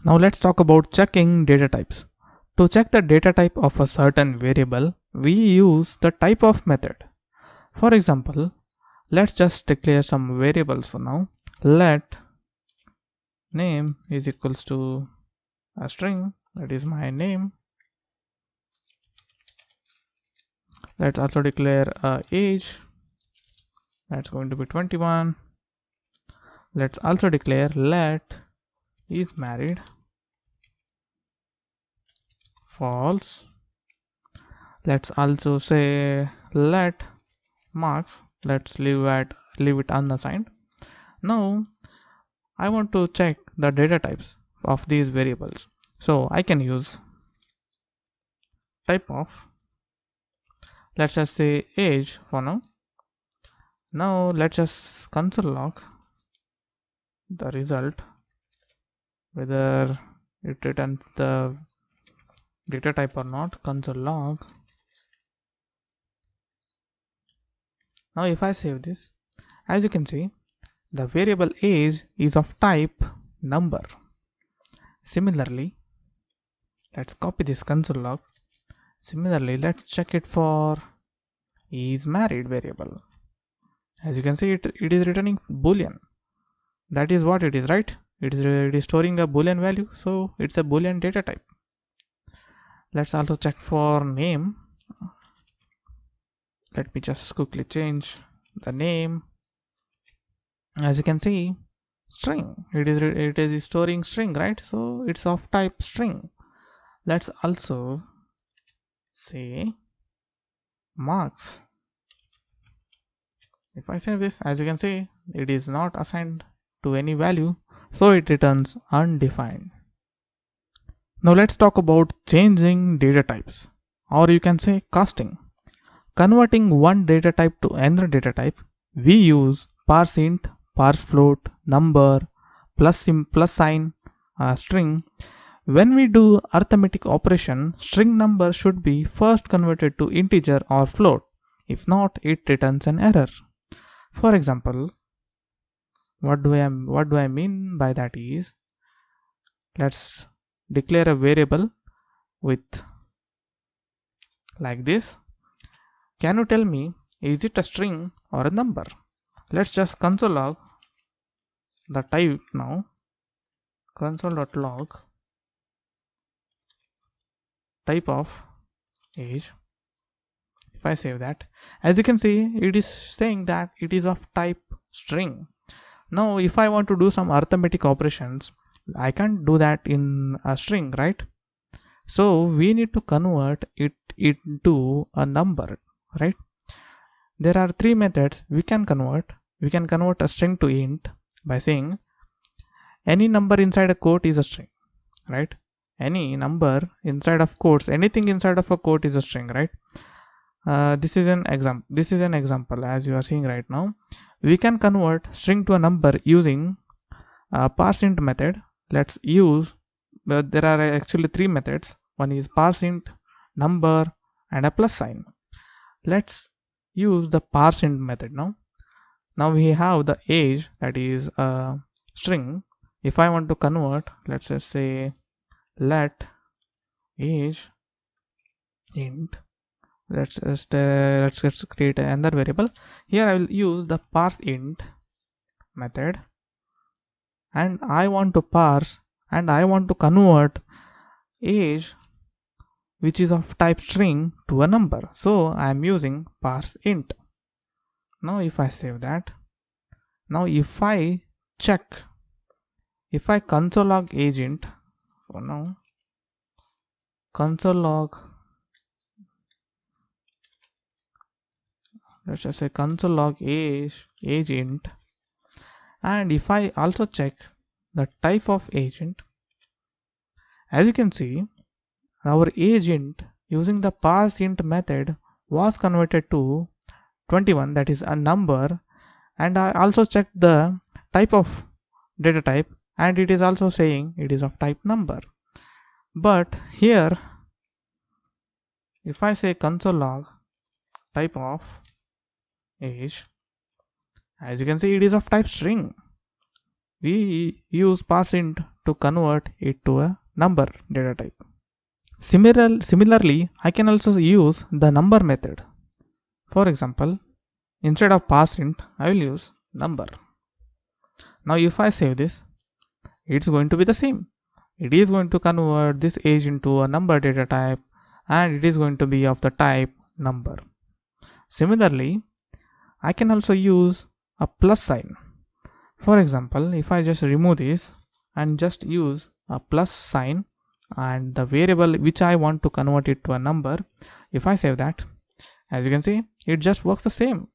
Now let's talk about checking data types. To check the data type of a certain variable, we use the type of method. For example, let's just declare some variables for now. Let name is equals to a string, that is my name. Let's also declare age, that's going to be 21. Let's also declare let is married, false. Let's also say let marks, let's leave it unassigned. Now I want to check the data types of these variables, so I can use type of, let's just say age for now. Now let's just console log the result, whether it returns the data type or not. Console log. Now if I save this, as you can see, the variable age is of type number. Similarly, let's copy this console log. Similarly, let's check it for is married variable. As you can see, it is returning boolean. That is what it is, right? It is storing a boolean value, so it's a boolean data type. Let's also check for name. Let me just quickly change the name. As you can see, string, it is storing string, right? So it's of type string. Let's also say marks. If I save this, as you can see, it is not assigned to any value, so it returns undefined. Now let's talk about changing data types, or you can say casting. Converting one data type to another data type, we use parse int, parse float, number, plus sign, string. When we do arithmetic operation, string number should be first converted to integer or float. If not, it returns an error. For example, what do I mean by that is, let's declare a variable with like this. Can you tell me, is it a string or a number? Let's just console log the type now. Console.log type of age. If I save that, as you can see, it is saying that it is of type string. Now if I want to do some arithmetic operations, I can't do that in a string, right? So we need to convert it into a number, right? There are three methods we can convert. We can convert a string to int by saying any number inside a quote is a string, right? Any number inside of quotes, anything inside of a quote is a string, right? This is an example as you are seeing right now. We can convert string to a number using parseInt method. Let's use, there are actually three methods. One is parseInt, number, and a plus sign. Let's use the parseInt method now. Now we have the age, that is a string. If I want to convert, let's just say let age int. Let's just create another variable. Here I will use the parseInt method, and I want to parse and I want to convert age, which is of type string, to a number. So I am using parseInt. Now if I save that, now if I check, if I console log agent for now, console log, let's just say console log age int, and if I also check the type of agent, as you can see, our agent using the parseInt method was converted to 21, that is a number, and I also checked the type of data type, and it is also saying it is of type number. But here if I say console log type of age, as you can see, it is of type string. We use parseInt to convert it to a number data type. Similarly, I can also use the number method. For example, instead of parseInt, I will use number. Now if I save this, it's going to be the same. It is going to convert this age into a number data type, and it is going to be of the type number. Similarly, I can also use a plus sign. For example, if I just remove this and just use a plus sign and the variable which I want to convert it to a number, if I save that, as you can see, it just works the same.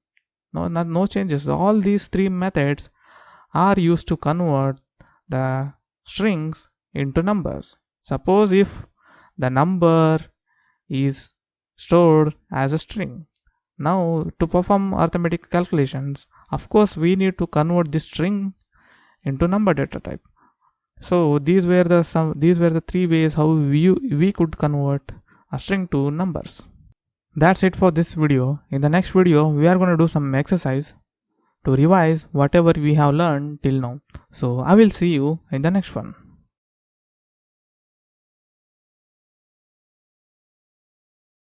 No changes. All these three methods are used to convert the strings into numbers. Suppose if the number is stored as a string. Now to perform arithmetic calculations, of course we need to convert this string into number data type. So these were the three ways how we could convert a string to numbers. That's it for this video. In the next video, we are going to do some exercise to revise whatever we have learned till now. So I will see you in the next one.